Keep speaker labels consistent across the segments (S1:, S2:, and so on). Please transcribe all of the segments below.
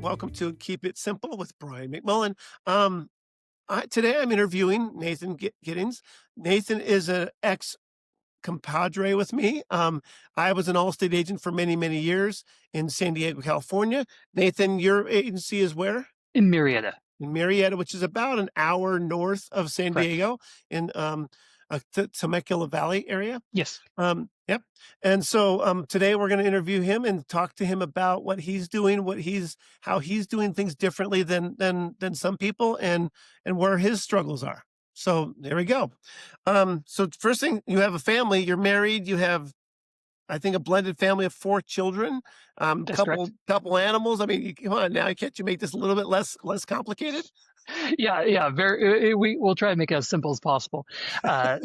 S1: Welcome to Keep It Simple with Brian McMullen. Today I'm interviewing Nathan Giddings. Nathan is an ex compadre with me. I was an Allstate agent for many, many years in San Diego, California. Nathan, your agency is where?
S2: In Marietta,
S1: In Marietta, which is about an hour north of San
S2: correct.
S1: Diego in Temecula Valley area.
S2: Yes.
S1: Yep. And so today we're going to interview him and talk to him about what he's doing, how he's doing things differently than some people, and where his struggles are. So there we go. So first thing, you have a family, you're married, you have, I think, a blended family of 4 children,
S2: That's correct.
S1: couple animals. I mean, come on now, can't you make this a little bit less complicated?
S2: Yeah, very. We'll try to make it as simple as possible.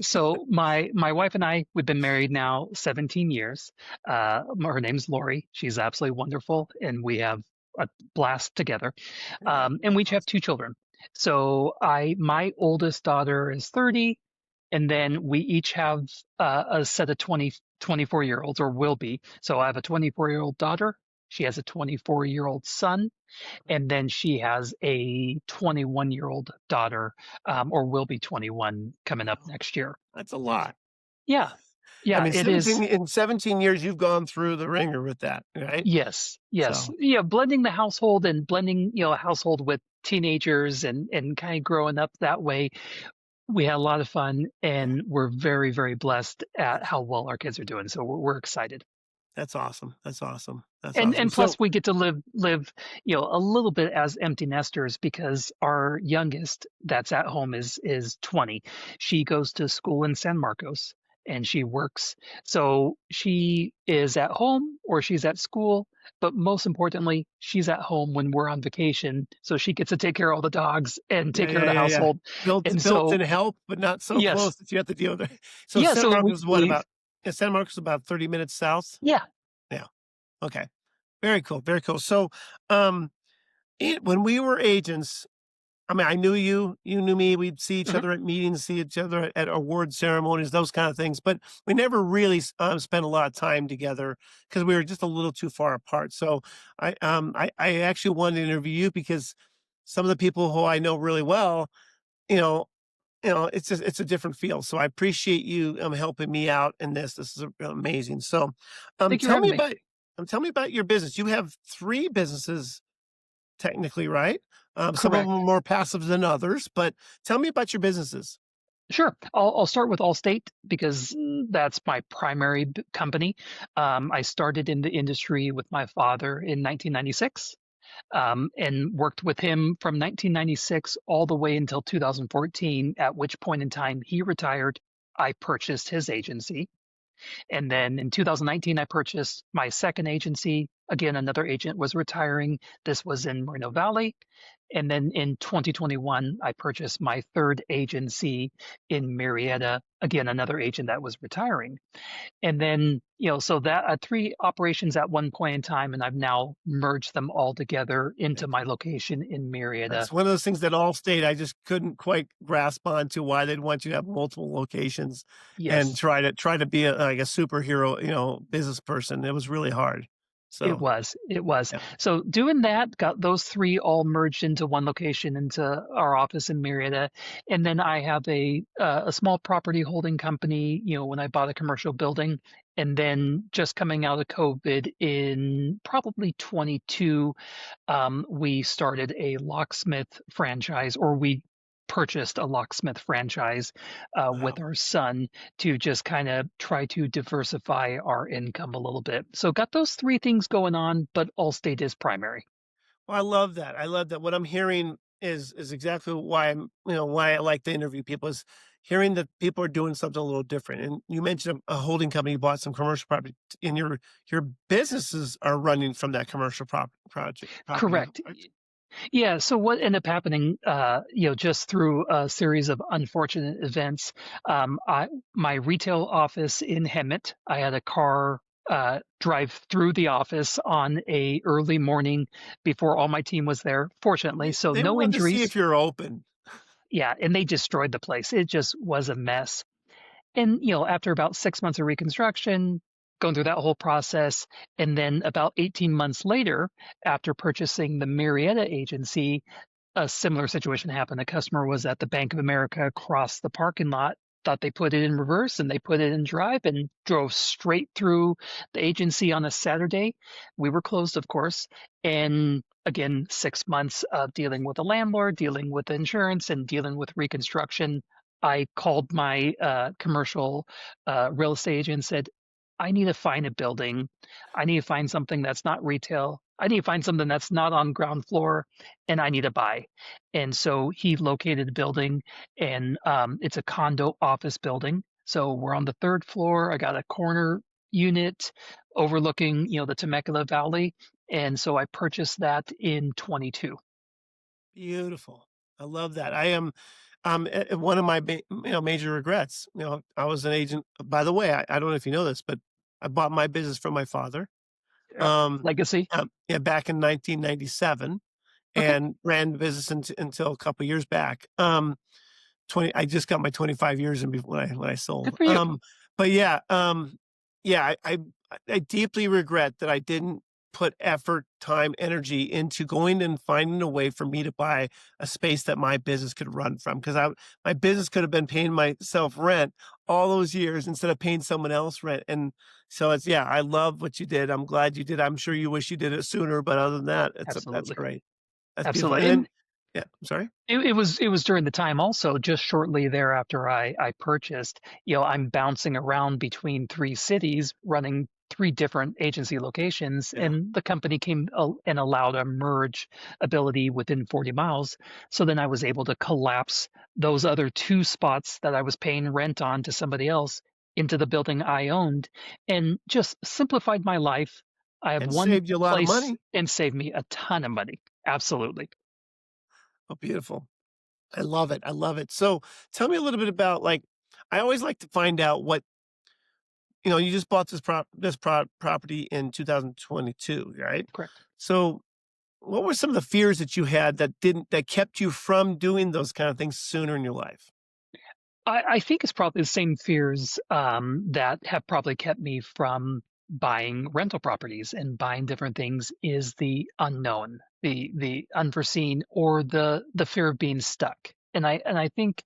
S2: So my wife and I, we've been married now 17 years. Her name's Lori. She's absolutely wonderful, and we have a blast together. And we each have 2 children. So my oldest daughter is 30, and then we each have a set of 24-year-olds, or will be. So I have a 24-year-old daughter. She has a 24-year-old son, and then she has a 21-year-old daughter, or will be 21 coming up next year.
S1: That's a lot.
S2: Yeah,
S1: I
S2: yeah,
S1: mean,
S2: it is.
S1: 17 years, you've gone through the ringer with that, right?
S2: Yes, yes.
S1: So
S2: Yeah, blending the household and blending, a household with teenagers and kind of growing up that way. We had a lot of fun, and we're very, very blessed at how well our kids are doing. So we're excited.
S1: that's awesome. That's awesome. That's awesome.
S2: And plus
S1: So
S2: we get to live, a little bit as empty nesters because our youngest that's at home is 20. She goes to school in San Marcos and she works. So she is at home or she's at school, but most importantly, she's at home when we're on vacation. So she gets to take care of all the dogs and
S1: yeah,
S2: take care of
S1: yeah,
S2: the
S1: yeah, yeah.
S2: household. And
S1: Built
S2: so,
S1: in help, but not so
S2: yes,
S1: close that you have to deal with it. So
S2: yeah,
S1: San
S2: so
S1: Marcos is what
S2: we've,
S1: about? Yeah, San Marcos is about 30 minutes south.
S2: yeah.
S1: Yeah. Okay. Very cool. Very cool. So, um, when we were agents, I mean, I knew you, you knew me. We'd see each
S2: Mhm.
S1: other at meetings, see each other at award ceremonies, those kind of things. But we never really spent a lot of time together because we were just a little too far apart. So I actually wanted to interview you because some of the people who I know really well, you know, it's a different field. So I appreciate you helping me out in this. This is amazing. So,
S2: Thank you for
S1: tell
S2: having
S1: me
S2: me.
S1: about your business. You have 3 businesses technically, right? Some of them
S2: Correct.
S1: are more passive than others, but tell me about your businesses.
S2: Sure. I'll start with Allstate because that's my primary company. I started in the industry with my father in 1996, and worked with him from 1996 all the way until 2014, at which point in time he retired. I purchased his agency. And then in 2019, I purchased my second agency. Again, another agent was retiring. This was in Moreno Valley. And then in 2021, I purchased my third agency in Marietta. Again, another agent that was retiring. And then, so that 3 operations at one point in time, and I've now merged them all together into my location in Marietta.
S1: That's one of those things that Allstate I just couldn't quite grasp onto why they'd want you to have multiple locations and
S2: Yes.
S1: try to be like a superhero, business person. It was really hard.
S2: It
S1: So,
S2: was. It was.
S1: yeah.
S2: So doing that, got those 3 all merged into one location, into our office in Marietta. And then I have a small property holding company, when I bought a commercial building. And then just coming out of COVID in probably 22, we started a locksmith franchise, or we purchased a locksmith franchise
S1: Wow.
S2: with our son to just kind of try to diversify our income a little bit. So got those 3 things going on, but Allstate is primary.
S1: Well, I love that. I love that. What I'm hearing is exactly why why I like to interview people is hearing that people are doing something a little different. And you mentioned a holding company, you bought some commercial property, and your businesses are running from that commercial property.
S2: Correct. Yeah. So what ended up happening, just through a series of unfortunate events, my retail office in Hemet, I had a car drive through the office on a early morning before all my team was there, fortunately. So
S1: They
S2: no
S1: wanted to see
S2: injuries.
S1: if you're open.
S2: Yeah. And they destroyed the place. It just was a mess. And, after about 6 months of reconstruction, going through that whole process. And then about 18 months later, after purchasing the Marietta agency, a similar situation happened. A customer was at the Bank of America across the parking lot, thought they put it in reverse and they put it in drive and drove straight through the agency on a Saturday. We were closed, of course. And again, 6 months of dealing with a landlord, dealing with insurance, and dealing with reconstruction. I called my commercial real estate agent and said, I need to find a building. I need to find something that's not retail. I need to find something that's not on ground floor, and I need to buy. And so he located a building, and it's a condo office building. So we're on the third floor. I got a corner unit overlooking, the Temecula Valley, and so I purchased that in 22.
S1: Beautiful. I love that. I am, one of my major regrets. I was an agent. By the way, I don't know if you know this, but I bought my business from my father.
S2: Yep.
S1: Um,
S2: Legacy.
S1: yeah, back in 1997,
S2: Okay.
S1: and ran the business until a couple years back. 20. I just got my 25 years in when I
S2: Good
S1: sold.
S2: for you.
S1: But yeah, yeah, I deeply regret that I didn't put effort, time, energy into going and finding a way for me to buy a space that my business could run from, because my business could have been paying myself rent all those years instead of paying someone else rent. And so yeah, I love what you did. I'm glad you did. I'm sure you wish you did it sooner, but other than that, that's
S2: Absolutely.
S1: great. That's beautiful.
S2: Absolutely.
S1: And then
S2: And
S1: yeah, I'm sorry.
S2: it was during the time also, just shortly thereafter I purchased, I'm bouncing around between three cities, running three different agency locations,
S1: Yeah.
S2: and the company came and allowed a merge ability within 40 miles. So then I was able to collapse those other two spots that I was paying rent on to somebody else into the building I owned, and just simplified my life. I have
S1: And
S2: one
S1: saved you a lot of
S2: place
S1: money.
S2: and saved me a ton of money. Absolutely.
S1: Oh, beautiful. I love it. I love it. So tell me a little bit about, like, I always like to find out what, you just bought this property in 2022, right?
S2: Correct.
S1: So what were some of the fears that you had that kept you from doing those kind of things sooner in your life?
S2: I think it's probably the same fears that have probably kept me from buying rental properties and buying different things is the unknown, the unforeseen, or the fear of being stuck. And I think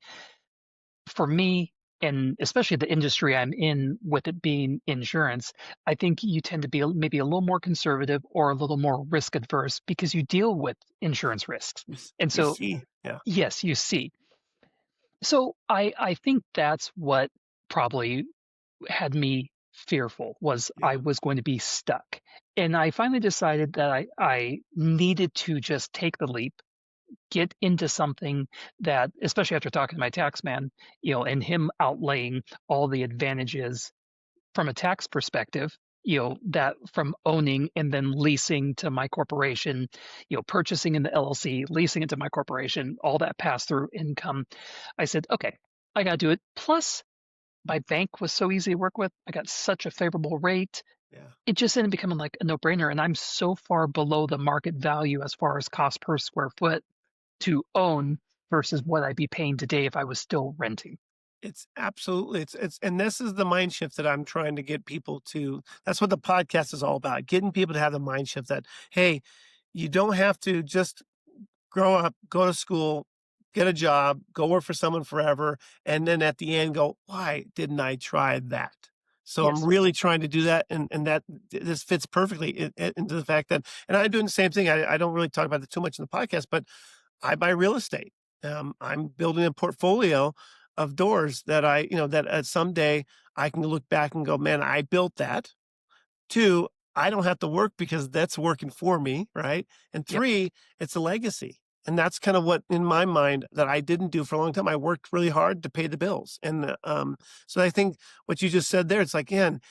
S2: for me, and especially the industry I'm in, with it being insurance, I think you tend to be maybe a little more conservative or a little more risk adverse because you deal with insurance risks. And
S1: You
S2: so,
S1: see, yeah,
S2: yes, you see. So I think that's what probably had me fearful, was I
S1: yeah,
S2: was going to be stuck. And I finally decided that I needed to just take the leap, get into something that, especially after talking to my tax man, and him outlaying all the advantages from a tax perspective, that from owning and then leasing to my corporation, purchasing in the LLC, leasing into my corporation, all that pass through income. I said, okay, I got to do it. Plus, my bank was so easy to work with. I got such a favorable rate.
S1: yeah.
S2: It just ended up becoming like a no brainer. And I'm so far below the market value as far as cost per square foot to own versus what I'd be paying today if I was still renting.
S1: It's absolutely and this is the mind shift that I'm trying to get people to. That's what the podcast is all about, getting people to have the mind shift that, hey, you don't have to just grow up, go to school, get a job, go work for someone forever, and then at the end go, "Why didn't I try that?" So I'm
S2: Yes.
S1: really trying to do that, and that this fits perfectly into the fact that, and I'm doing the same thing. I don't really talk about it too much in the podcast, but I buy real estate. I'm building a portfolio of doors that that someday I can look back and go, "Man, I built that." 2, I don't have to work because that's working for me, right? And
S2: Yep.
S1: 3, it's a legacy. And that's kind of what in my mind that I didn't do for a long time. I worked really hard to pay the bills. And so I think what you just said there, it's like, man,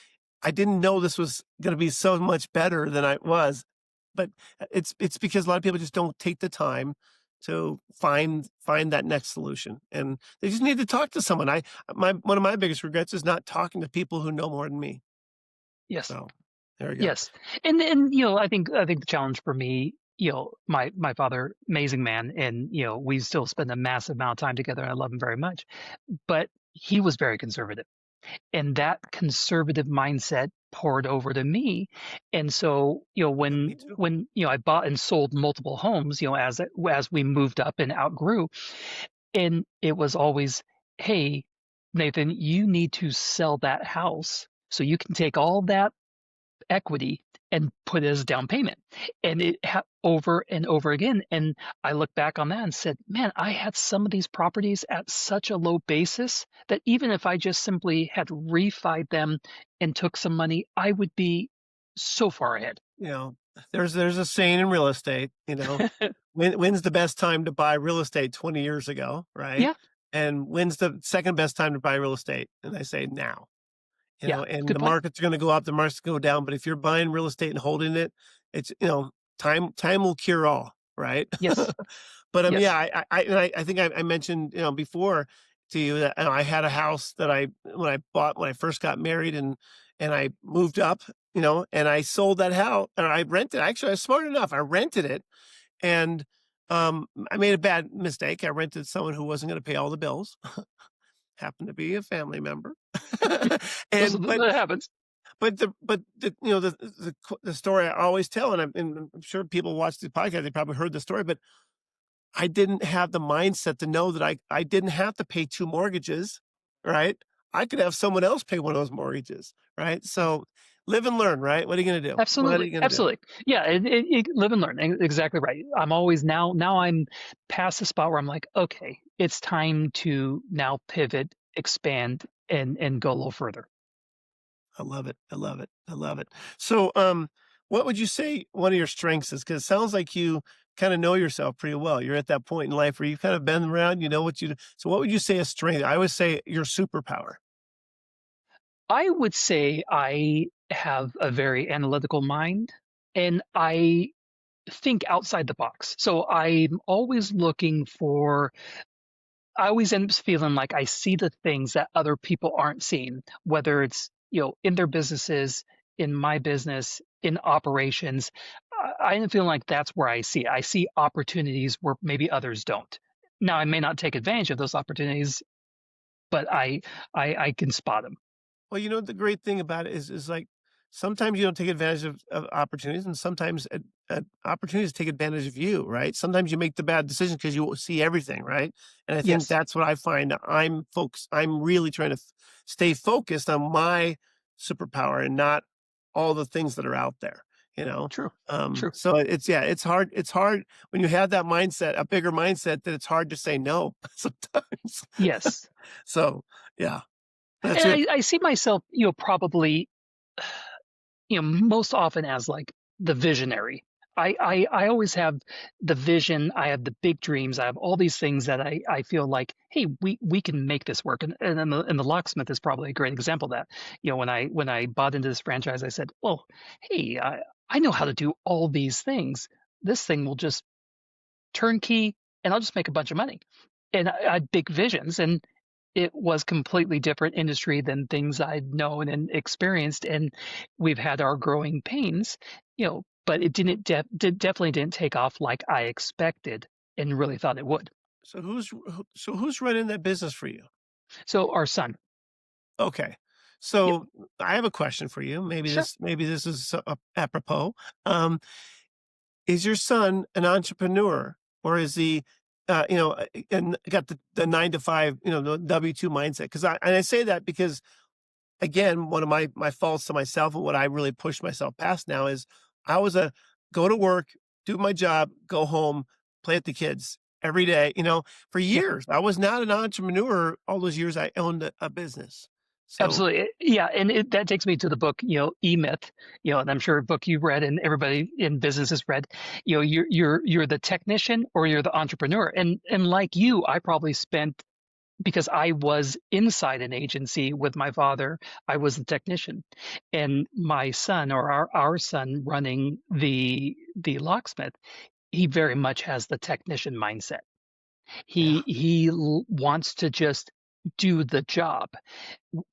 S1: I didn't know this was going to be so much better than I was. But it's because a lot of people just don't take the time to find that next solution. And they just need to talk to someone. I my One of my biggest regrets is not talking to people who know more than me.
S2: Yes.
S1: So there we go.
S2: Yes. And I think the challenge for me, my father, amazing man, and we still spend a massive amount of time together and I love him very much. But he was very conservative. And that conservative mindset poured over to me. And so,
S1: Yeah, me too.
S2: when, I bought and sold multiple homes, as we moved up and outgrew, and it was always, hey, Nathan, you need to sell that house so you can take all that equity and put it as a down payment. And over and over again. And I look back on that and said, man, I had some of these properties at such a low basis that even if I just simply had refied them and took some money, I would be so far ahead.
S1: You know, there's a saying in real estate, when's the best time to buy real estate 20 years ago, right?
S2: Yeah,
S1: And when's the second best time to buy real estate? And I say now.
S2: yeah,
S1: And
S2: good
S1: the
S2: point.
S1: markets are gonna go up, the markets go down, but if you're buying real estate and holding it, it's, time will cure all, right?
S2: Yes,
S1: But, yeah,
S2: yes,
S1: I think I mentioned, before to you that, I had a house that when I first got married and I moved up, and I sold that house or I rented actually, I was smart enough, I rented it, and, I made a bad mistake, I rented someone who wasn't gonna pay all the bills, happened to be a family member.
S2: those,
S1: And
S2: that happens.
S1: the story I always tell, and I'm sure people watch the podcast, they probably heard the story, but I didn't have the mindset to know that I didn't have to pay 2 mortgages, right? I could have someone else pay one of those mortgages, right? So, live and learn, right? What are you gonna do? What are
S2: Absolutely,
S1: you gonna do?
S2: absolutely. Yeah, live and learn. Exactly right. I'm always now I'm past the spot where I'm like, okay, it's time to now pivot, expand, and go a little further.
S1: I love it. I love it. I love it. So, what would you say one of your strengths is? Because it sounds like you kinda know yourself pretty well. You're at that point in life where you've kind of been around, you know what you do. So what would you say a strength? I always say your superpower.
S2: I would say I have a very analytical mind, and I think outside the box. So I'm always looking for I always end up feeling like I see the things that other people aren't seeing, whether it's, in their businesses, in my business, in operations. I end up feeling like that's where I see it. I see opportunities where maybe others don't. Now, I may not take advantage of those opportunities, but I can spot them.
S1: Well, the great thing about it is like sometimes you don't take advantage of opportunities, and sometimes opportunities take advantage of you, right? Sometimes you make the bad decision because you see everything, right? And I think
S2: Yes,
S1: that's what I find. I'm focused. I'm really trying to stay focused on my superpower and not all the things that are out there. You know,
S2: true, true.
S1: so it's yeah, it's hard. It's hard when you have that mindset, a bigger mindset, that it's hard to say no sometimes.
S2: Yes.
S1: So yeah, that's
S2: And
S1: it.
S2: I see myself, probably most often as like the visionary. I always have the vision. I have the big dreams. I have all these things that I feel like, hey, we can make this work. And the locksmith is probably a great example of that. When I bought into this franchise, I said, well, hey, I know how to do all these things. This thing will just turnkey, and I'll just make a bunch of money. And I had big visions, and it was completely different industry than things I'd known and experienced, and we've had our growing pains, but it definitely didn't take off like I expected and really thought it would.
S1: So who's running that business for you?
S2: So our son,
S1: Okay.
S2: yep,
S1: So I have a question for you. Maybe
S2: sure,
S1: this is apropos. Um, is your son an entrepreneur, or is he, and got the 9 to 5, the W-2 mindset? Because I say that because, again, one of my faults to myself and what I really push myself past now is I was a go to work, do my job, go home, play with the kids every day. For
S2: yeah.
S1: years, I was not an entrepreneur. All those years I owned a business. So
S2: Absolutely. Yeah. And that takes me to the book, E-Myth, and I'm sure a book you've read and everybody in business has read. You're the technician or you're the entrepreneur. And like you, I probably spent, because I was inside an agency with my father, I was the technician. And my son, or our son running the locksmith, he very much has the technician mindset.
S1: yeah.
S2: He wants to just do the job,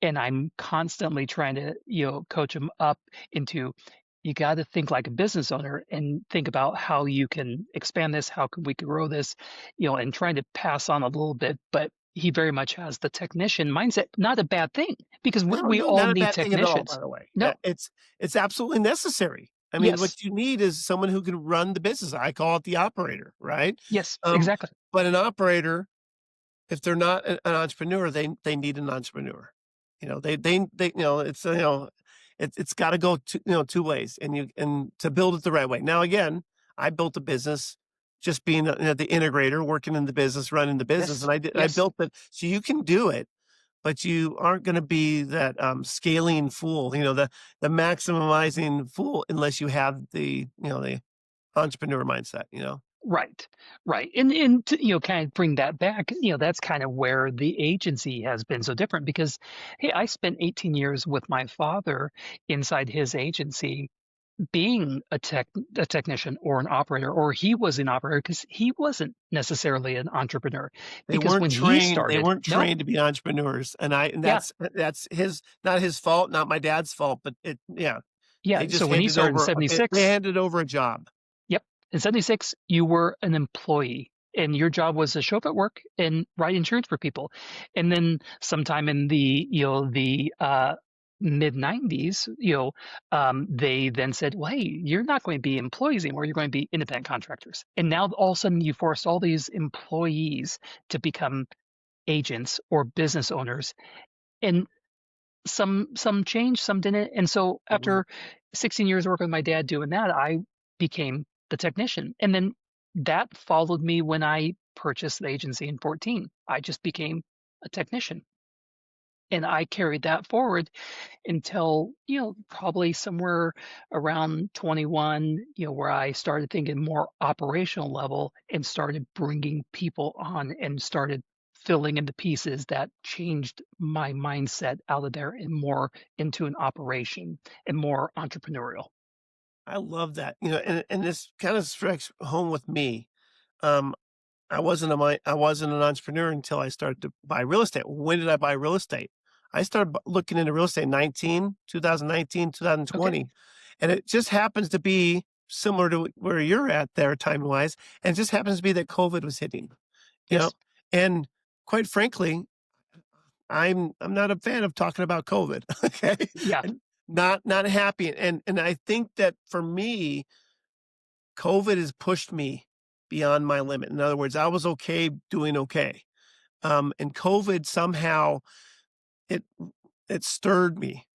S2: and I'm constantly trying to, coach them up into, you got to think like a business owner and think about how you can expand this, how can we grow this, and trying to pass on a little bit, but he very much has the technician mindset. Not a bad thing because
S1: No,
S2: we
S1: no,
S2: all
S1: not a
S2: need
S1: bad thing at all, by
S2: technicians.
S1: the way.
S2: No,
S1: It's absolutely necessary. I mean,
S2: yes,
S1: what you need is someone who can run the business. I call it the operator, right?
S2: yes,
S1: Um,
S2: exactly.
S1: but an operator, if they're not an entrepreneur, they need an entrepreneur. It's, it's gotta go 2 ways, and to build it the right way. Now, again, I built a business just being, the integrator, working in the business, running the business,
S2: Yes,
S1: and I
S2: yes,
S1: built it so you can do it, but you aren't gonna be that, scaling fool, the maximizing fool unless you have the entrepreneur mindset, you know?
S2: right, right. And to, kind of bring that back, that's kind of where the agency has been so different because, hey, I spent 18 years with my father inside his agency being a technician or an operator, or he was an operator because he wasn't necessarily an entrepreneur. Because when he
S1: They
S2: started,
S1: weren't
S2: no,
S1: trained to be entrepreneurs, and
S2: yeah,
S1: that's his not his fault, not my dad's fault, but
S2: yeah.
S1: they
S2: So
S1: just
S2: when he
S1: handed
S2: started in
S1: over they
S2: 76,
S1: handed over a job.
S2: yep, in 76, you were an employee. And your job was to show up at work and write insurance for people. And then sometime in the mid 90s, they then said, well, hey, you're not going to be employees anymore. You're going to be independent contractors. And now all of a sudden you forced all these employees to become agents or business owners. And some changed, some didn't. And so
S1: Mhm.
S2: after 16 years working with my dad doing that, I became the technician. And then that followed me when I purchased the agency in 14. I just became a technician. And I carried that forward until, probably somewhere around 21, where I started thinking more operational level and started bringing people on and started filling in the pieces that changed my mindset out of there and more into an operation and more entrepreneurial.
S1: I love that, and this kinda strikes home with me. Um, I wasn't an entrepreneur until I started to buy real estate. When did I buy real estate? I started looking into real estate 2019,
S2: Okay.
S1: 2020, and it just happens to be similar to where you're at there time-wise, and it just happens to be that COVID was hitting, you know,
S2: Yes.
S1: and quite frankly, I'm not a fan of talking about COVID, okay?
S2: Yeah.
S1: And not happy, and I think that for me, COVID has pushed me beyond my limit. In other words, I was okay doing okay. And COVID somehow it it stirred me,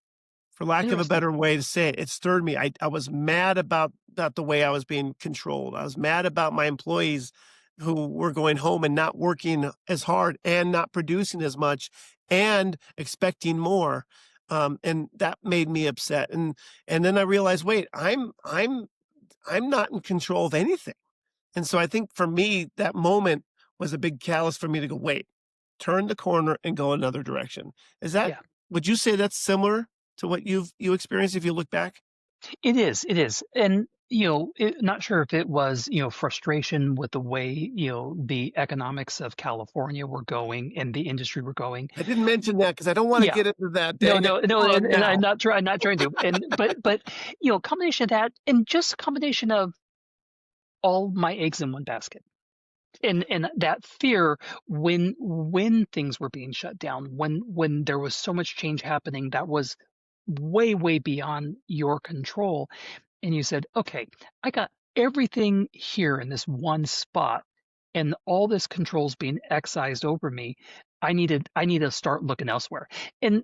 S1: for lack of a
S2: Interesting.
S1: better way to say it. It stirred me. I was mad about the way I was being controlled. I was mad about my employees who were going home and not working as hard and not producing as much and expecting more. And that made me upset. And then I realized, wait, I'm not in control of anything. And so I think for me, that moment was a big catalyst for me to go, "Wait, turn the corner and go another direction." Is that
S2: Yeah.
S1: would you say that's similar to what you experienced if you look back?
S2: It is, it is. And, not sure if it was, frustration with the way, the economics of California were going and the industry were going.
S1: I didn't mention that because I don't wanna
S2: Yeah.
S1: get into that,
S2: No,
S1: dang it.
S2: no, no,
S1: Come on
S2: and
S1: now.
S2: I'm not trying to. And but combination of that and just a combination of all my eggs in one basket. And that fear when things were being shut down, when there was so much change happening that was way, way beyond your control. And you said, okay, I got everything here in this one spot, and all this control's being excised over me. I need to start looking elsewhere. And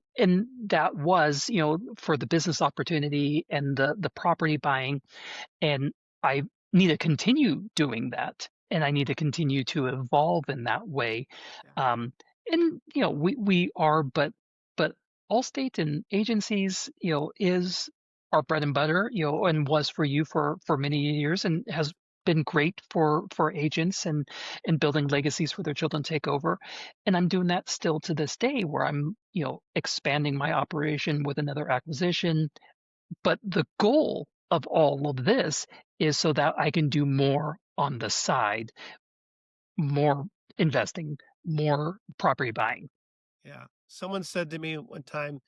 S2: that was, for the business opportunity and the property buying. And I need to continue doing that. And I need to continue to evolve in that way.
S1: Yeah.
S2: Um, and we are, but Allstate and agencies, is our bread and butter, and was for you for many years, and has been great for agents and building legacies for their children to take over. And I'm doing that still to this day, where I'm expanding my operation with another acquisition. But the goal of all of this is so that I can do more on the side, more investing, more property buying.
S1: Yeah. Someone said to me one time,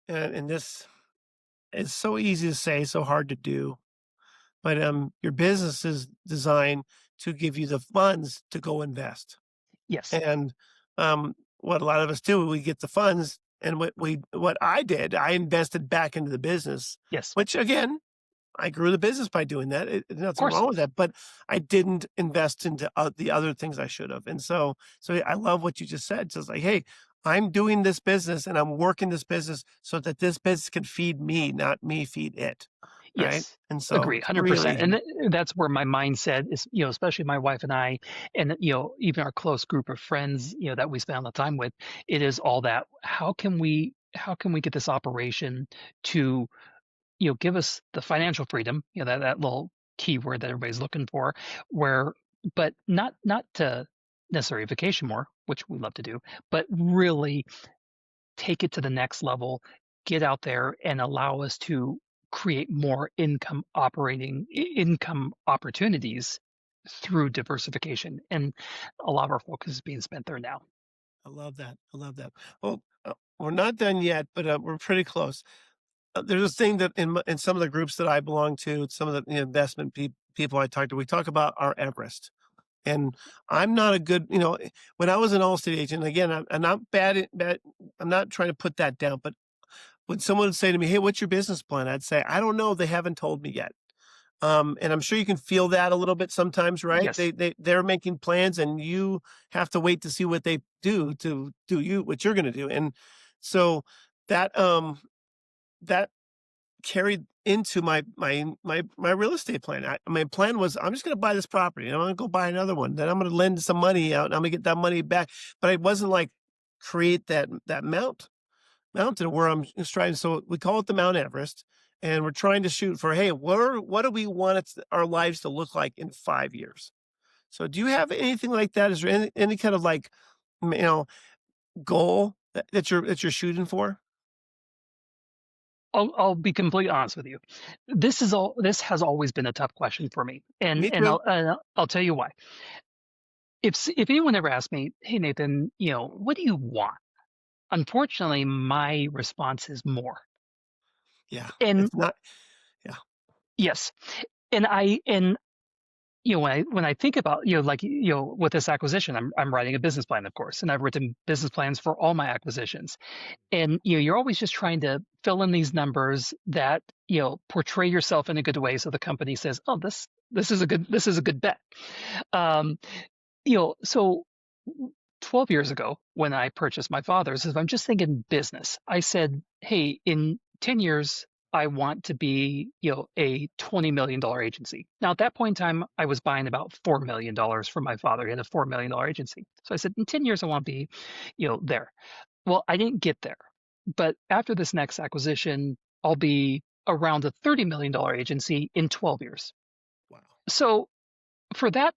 S1: and this is so easy to say, so hard to do, but, your business is designed to give you the funds to go invest.
S2: Yes.
S1: And, um what a lot of us do, we get the funds, and what I did, I invested back into the business,
S2: Yes,
S1: which again, I grew the business by doing that. There's
S2: of
S1: nothing
S2: course.
S1: wrong with that, but I didn't invest into the other things I should have. And so I love what you just said. Just like, hey, I'm doing this business and I'm working this business so that this business can feed me, not me feed it. Right.
S2: Yes.
S1: And so
S2: Agree,
S1: it's
S2: 100%.
S1: really
S2: And that's where my mindset is, especially my wife and I, and, even our close group of friends, that we spend a lot of time with, it is all that. How can we get this operation to, give us the financial freedom, that little keyword that everybody's looking for, where, but not to necessarily vacation more, which we love to do, but really take it to the next level, get out there and allow us to create more income opportunities through diversification. And a lot of our focus is being spent there now.
S1: I love that. I love that. Well, we're not done yet, but we're pretty close. There's this thing that in some of the groups that I belong to, some of the investment people I talk to, we talk about our Everest. And I'm not a good, when I was an Allstate agent, again, I'm not bad. I'm not trying to put that down, but when someone would say to me, "Hey, what's your business plan?" I'd say, "I don't know. They haven't told me yet." And I'm sure you can feel that a little bit sometimes, right?
S2: Yes.
S1: They're making plans, and you have to wait to see what they do to do what you're going to do. And so that that carried into my real estate plan. My plan was I'm just gonna buy this property, and I'm gonna go buy another one, then I'm gonna lend some money out, and I'm gonna get that money back, but I wasn't like, create that mountain where I'm striving. So we call it the Mount Everest, and we're trying to shoot for, "Hey, what do we want our lives to look like in 5 years?" So do you have anything like that? Is there any kind of like, you know, goal that you're shooting for?
S2: I'll be completely honest with you. This has always been a tough question for me, and
S1: Me
S2: and
S1: too.
S2: I'll tell you why. If anyone ever asked me, "Hey Nathan, what do you want?" Unfortunately, my response is more.
S1: Yeah,
S2: And
S1: it's not. Yeah.
S2: yes, and when I think about, like, with this acquisition, I'm writing a business plan, of course, and I've written business plans for all my acquisitions. And you're always just trying to fill in these numbers that, portray yourself in a good way so the company says, "Oh, this is a good bet." Um, so 12 years ago when I purchased my father's, if I'm just thinking business, I said, "Hey, in 10 years, I want to be, a $20 million agency." Now, at that point in time, I was buying about $4 million from my father. He had a $4 million agency. So I said, in 10 years, I want to be, there. Well, I didn't get there. But after this next acquisition, I'll be around a $30 million agency in 12 years.
S1: Wow.
S2: So for that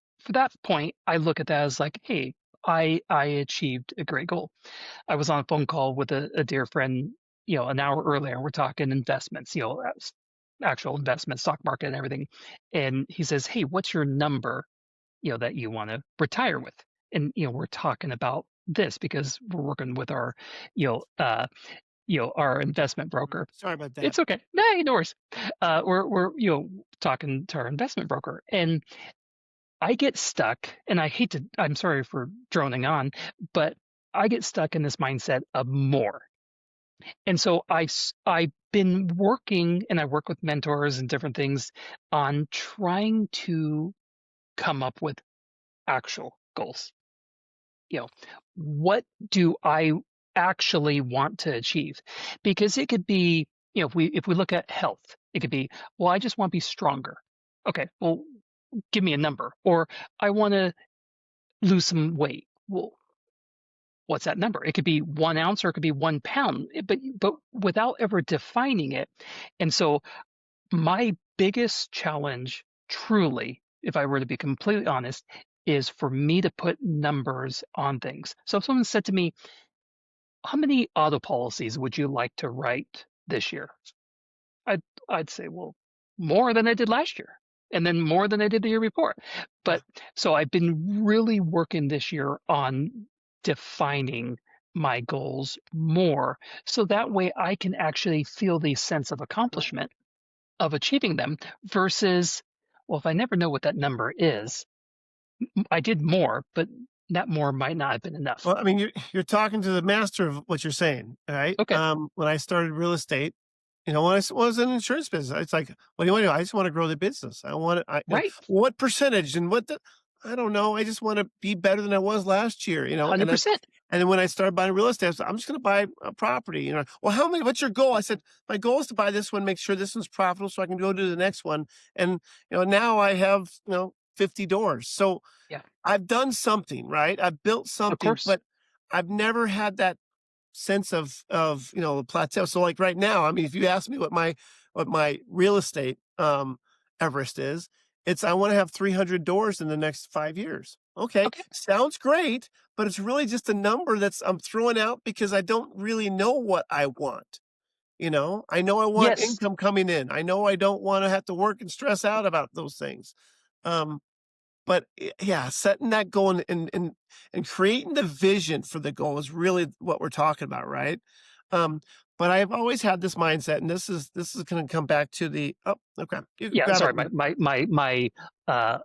S2: point, I look at that as like, hey, I achieved a great goal. I was on a phone call with a dear friend, an hour earlier. We're talking investments, actual investments, stock market and everything. And he says, "Hey, what's your number, that you want to retire with?" And we're talking about this because we're working with our, you know, uh, our investment broker.
S1: Sorry about that.
S2: It's okay. No, no worries. We're talking to our investment broker, and I get stuck, and I'm sorry for droning on, but I get stuck in this mindset of more. And so I've been working, and I work with mentors and different things on trying to come up with actual goals. You know, what do I actually want to achieve? Because it could be, if we look at health, it could be, well, I just want to be stronger. Okay, well, give me a number. Or I want to lose some weight. Well, what's that number? It could be 1 ounce or it could be 1 pound, but without ever defining it. And so my biggest challenge, truly, if I were to be completely honest, is for me to put numbers on things. So if someone said to me, "How many auto policies would you like to write this year?" I'd I'd say, "Well, more than I did last year, and then more than I did the year before."
S1: Yeah.
S2: But so I've been really working this year on defining my goals more, so that way I can actually feel the sense of accomplishment of achieving them versus, well, if I never know what that number is, I did more, but that more might not have been enough.
S1: Well, I mean, you're talking to the master of what you're saying, all right?
S2: Okay.
S1: When I started real estate, when was in insurance business, it's like, "What do you wanna do?" I just wanna grow the business. I want I
S2: Right.
S1: what percentage and what the I don't know. I just wanna be better than I was last year, and
S2: 100%.
S1: then when I started buying real estate, I said, "I'm just gonna buy a property," "Well, how many what's your goal?" I said, "My goal is to buy this one, make sure this one's profitable so I can go to the next one." And, now I have, 50 doors. So
S2: Yeah.
S1: I've done something, right? I've built
S2: Of
S1: something,
S2: course.
S1: but I've never had that sense of plateau. So like right now, I mean, if you ask me what my real estate Everest is, it's I want to have 300 doors in the next 5 years. Okay,
S2: Okay.
S1: sounds great, but it's really just a number that's I'm throwing out because I don't really know what I want. I know I want
S2: Yes.
S1: income coming in. I know I don't want to have to work and stress out about those things. Um, but yeah, setting that goal and creating the vision for the goal is really what we're talking about, right? Um, but I've always had this mindset, and this is going to come back to the oh, okay, you can
S2: Yeah.
S1: grab it.
S2: Sorry. My, uh,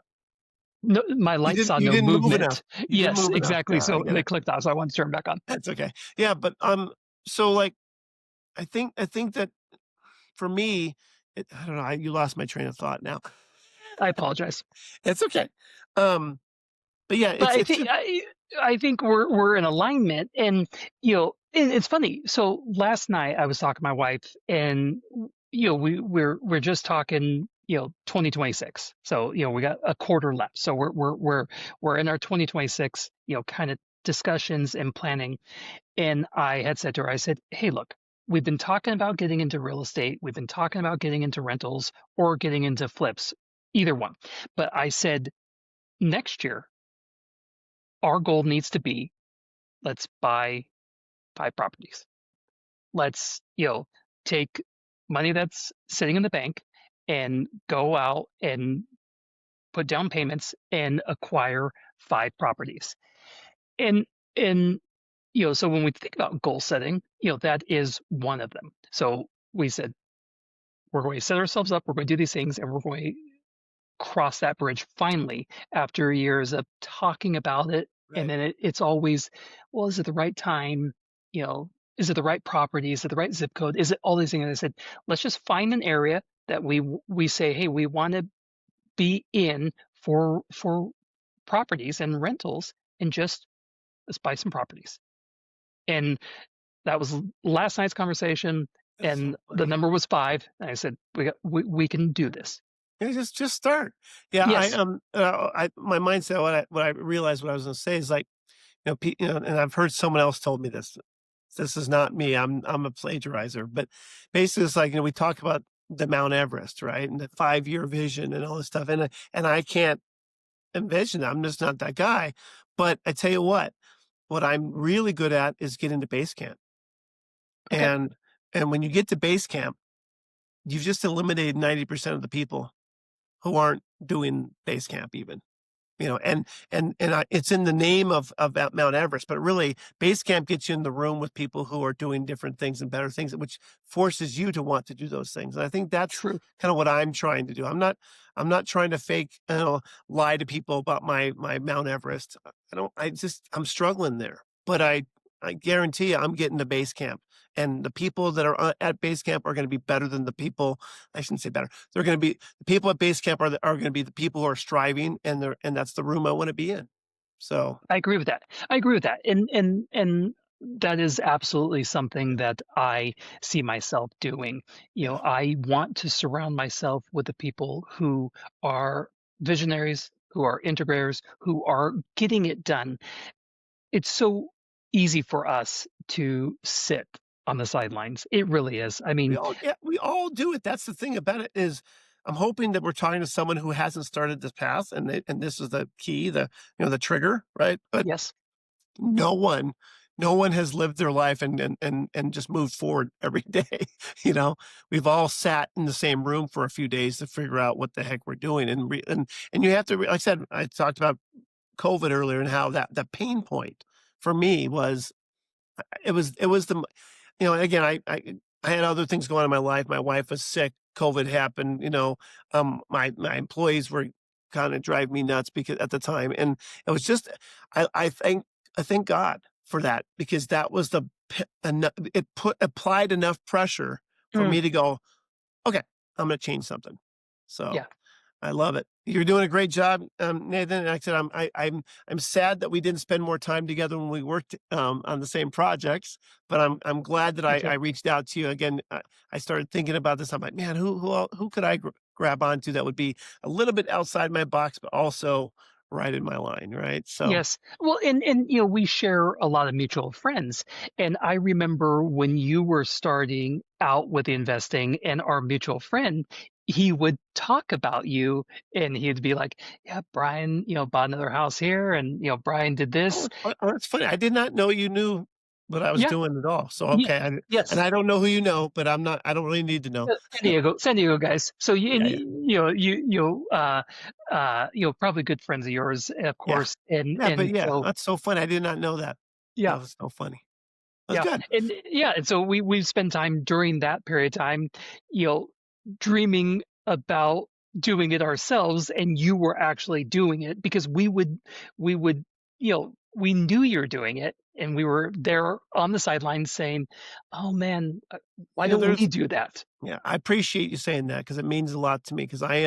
S2: no, my
S1: You
S2: light
S1: didn't
S2: saw
S1: you
S2: no
S1: didn't move enough.
S2: movement.
S1: You didn't
S2: Yes,
S1: move enough.
S2: exactly.
S1: Yeah, I
S2: So
S1: get
S2: they
S1: it.
S2: clicked off. So I wanted to turn back on.
S1: That's okay. Yeah, but so like I think that for me, I don't know. You lost my train of thought now.
S2: I apologize.
S1: It's okay. Um, but yeah,
S2: But
S1: it's it's just
S2: I think we're in alignment, and and it's funny. So last night I was talking to my wife, and we're just talking 2026. So we got a quarter left. So we're in our 2026 kind of discussions and planning. And I had said to her, I said, "Hey, look, we've been talking about getting into real estate. We've been talking about getting into rentals or getting into flips, either one. But I said next year." Our goal needs to be, let's buy 5 properties. Let's, take money that's sitting in the bank and go out and put down payments and acquire 5 properties. And and, so when we think about goal setting, that is one of them. So we said, we're going to set ourselves up, we're going to do these things, and we're going cross that bridge finally after years of talking about it. And
S1: right.
S2: then it's always, well, is it the right time? You know, is it the right property? Is it the right zip code? Is it all these things? And I said, let's just find an area that we say, hey, we want to be in for properties and rentals, and just let's buy some properties. And that was last night's conversation,
S1: That's
S2: and
S1: so
S2: the
S1: funny.
S2: number was 5. And I said, we can do this.
S1: Yeah, just start. Yeah,
S2: Yes,
S1: my mindset, what I realized what I was gonna say is like, and I've heard someone else told me this. This is not me. I'm a plagiarizer, but basically it's like, we talk about the Mount Everest, right? And the 5-year vision and all this stuff. And I can't envision that. I'm just not that guy. But I tell you what I'm really good at is getting to base camp.
S2: okay,
S1: And when you get to base camp, you've just eliminated 90% of the people who aren't doing base camp even. It's in the name of that Mount Everest, but really base camp gets you in the room with people who are doing different things and better things, which forces you to want to do those things. And I think that's
S2: true.
S1: kind of what I'm trying to do. I'm not trying to fake, lie to people about my Mount Everest. I'm struggling there, but I guarantee you I'm getting to base camp, and the people that are at base camp are going to be better than the people. I shouldn't say better. They're going to be the people at base camp are going to be the people who are striving, and that's the room I want to be in. So
S2: I agree with that. I agree with that. And that is absolutely something that I see myself doing.
S1: yeah,
S2: I want to surround myself with the people who are visionaries, who are integrators, who are getting it done. It's so easy for us to sit on the sidelines. It really is. I mean,
S1: we all do it. That's the thing about it is I'm hoping that we're talking to someone who hasn't started this path, and this is the key, the trigger, right? But
S2: yes,
S1: no one no one has lived their life and just moved forward every day, you know? We've all sat in the same room for a few days to figure out what the heck we're doing, and you have to like I said, I talked about COVID earlier and how that the pain point for me was it was again, I had other things going on in my life. My wife was sick, COVID happened, my employees were kinda drive me nuts because at the time, and it was just I thank God for that because that was the p eno it put applied enough pressure for
S2: Mm,
S1: me to go, "Okay, I'm gonna change something." So,
S2: yeah.
S1: I love it. You're doing a great job, Nathan, and like I said, I'm sad that we didn't spend more time together when we worked, on the same projects, but I'm glad that
S2: Me
S1: I
S2: too.
S1: reached out to you again. I started thinking about this. I'm like, "Man, who could I grab onto that would be a little bit outside my box, but also right in my line," right? So
S2: Yes. Well, and we share a lot of mutual friends. And I remember when you were starting out with investing and our mutual friend, he would talk about you and he'd be like, yeah, Brian, bought another house here and Brian did this.
S1: it's funny. I did not know you knew what I was
S2: Yeah.
S1: doing at all. So,
S2: Yeah.
S1: okay, and
S2: Yes.
S1: I don't know who you know, but I don't really need to know.
S2: San Diego guys. So
S1: Yeah, yeah,
S2: probably good friends of yours, of
S1: yeah.
S2: course. And
S1: Yeah, but
S2: and
S1: yeah,
S2: so
S1: that's so funny. I did not know that.
S2: yeah.
S1: That was so funny. That's
S2: Yeah,
S1: good.
S2: and yeah, and so we spend time during that period of time, you know, dreaming about doing it ourselves, and you were actually doing it because we would, we knew you're doing it, and we were there on the sidelines saying, "Oh man, why
S1: You know,
S2: don't we
S1: there's
S2: do that?"
S1: yeah, I appreciate you saying that because it means a lot to me. Because I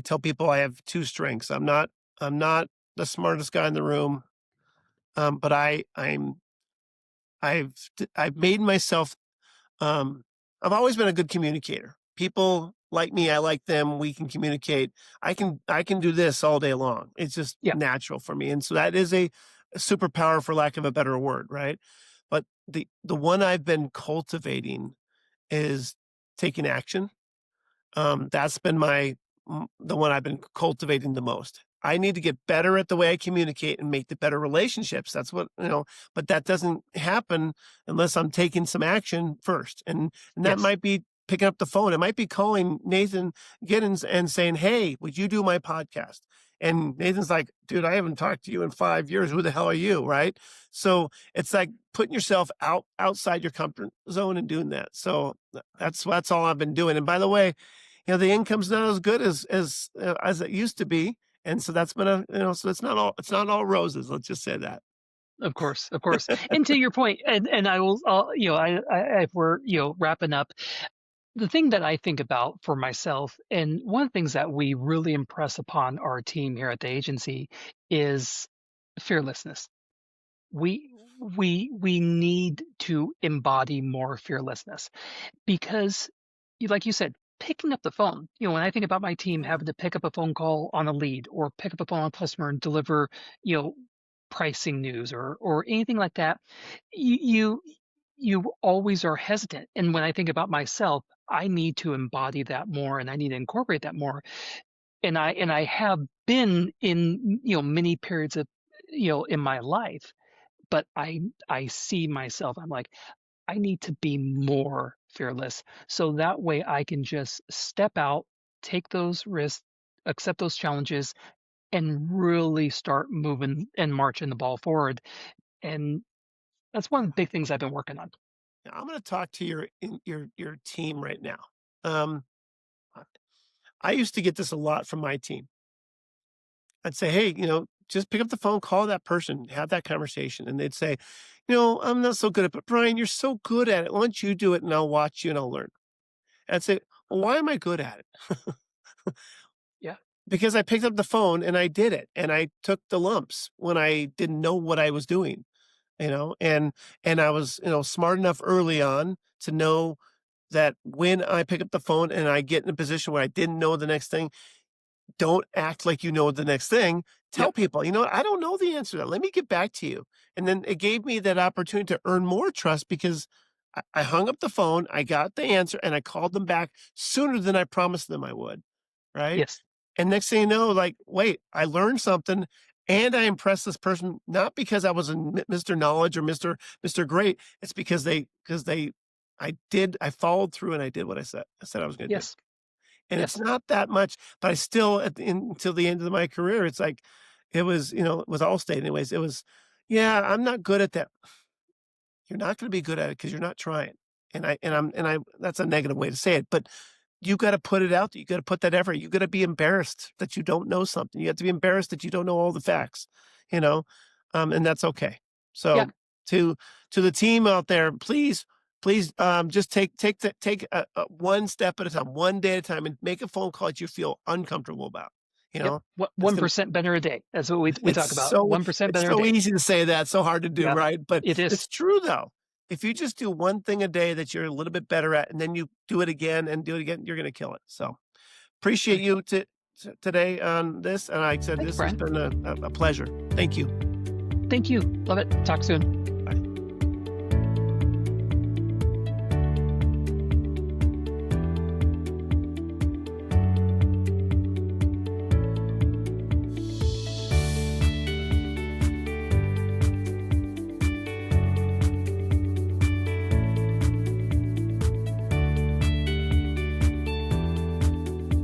S1: tell people I have 2 strengths. I'm not the smartest guy in the room, but I've made myself, um I've always been a good communicator. People like me, I like them, we can communicate. I can do this all day long. It's just
S2: Yeah.
S1: natural for me, and so that is a superpower for lack of a better word, right? But the one I've been cultivating is taking action. That's been the one I've been cultivating the most. I need to get better at the way I communicate and make the better relationships. That's but that doesn't happen unless I'm taking some action first. And that
S2: Yes.
S1: might be picking up the phone. It might be calling Nathan Giddings and saying, "Hey, would you do my podcast?" And Nathan's like, "Dude, I haven't talked to you in 5 years. Who the hell are you?" Right? So it's like putting yourself outside your comfort zone and doing that. So that's all I've been doing. And by the way, the income's not as good as it used to be, and so that's been so it's not all roses, let's just say that.
S2: Of course, of course. And to your point, and I will, if we're wrapping up, the thing that I think about for myself, and one of the things that we really impress upon our team here at the agency is fearlessness. We need to embody more fearlessness because, like you said, picking up the phone. When I think about my team having to pick up a phone call on a lead or pick up a phone on a customer and deliver, you know, pricing news or anything like that, you you you always are hesitant. And when I think about myself, I need to embody that more and I need to incorporate that more. And I have been in many periods of in my life, but I see myself. I'm like, I need to be more fearless so that way I can just step out, take those risks, accept those challenges, and really start moving and marching the ball forward. And that's one of the big things I've been working on.
S1: Now, I'm gonna talk to your team right now. Um, I I used to get this a lot from my team. I'd say, "Hey, just pick up the phone, call that person, have that conversation," and they'd say, "I'm not so good at it, but Brian, you're so good at it. Why don't you do it and I'll watch you and I'll learn." And I'd say, "Well, why am I good at it?"
S2: Yeah.
S1: Because I picked up the phone and I did it, and I took the lumps when I didn't know what I was doing, and I was, smart enough early on to know that when I pick up the phone and I get in a position where I didn't know the next thing, don't act like you know the next thing. Tell
S2: Yep.
S1: people, "You know what? I don't know the answer to that. Let me get back to you." And then it gave me that opportunity to earn more trust because I hung up the phone, I got the answer, and I called them back sooner than I promised them I would, right?
S2: Yes.
S1: And next thing you know, like, wait, I learned something and I impressed this person, not because I was a Mr. Knowledge or Mr. Great. It's because I followed through and I did what I said I was going to do.
S2: Yes.
S1: And it's
S2: Yes.
S1: not that much, but I still until the end of my career, it's like it was, with Allstate anyways, it was, yeah, I'm not good at that. You're not going to be good at it because you're not trying. And I that's a negative way to say it, but you gotta put it out there. You gotta put that effort. You gotta be embarrassed that you don't know something. You have to be embarrassed that you don't know all the facts, you know, and that's okay.
S2: Yeah.
S1: So to the team out there, please, just take one step at a time, one day at a time, and make a phone call that you feel uncomfortable about. You
S2: Yep.
S1: know,
S2: What
S1: it's gonna
S2: 1% better a day. That's what we
S1: it's
S2: talk about.
S1: so
S2: 1%
S1: it's
S2: better a
S1: so
S2: day.
S1: easy to say that, so hard to do,
S2: Yeah.
S1: right? But
S2: It is.
S1: it's true though. If you just do one thing a day that you're a little bit better at, and then you do it again and do it again, you're gonna kill it. So appreciate
S2: Great.
S1: you today on this. And like I said,
S2: Thanks,
S1: this has
S2: Brian.
S1: been a pleasure. Thank you.
S2: Thank you. Love it. Talk soon.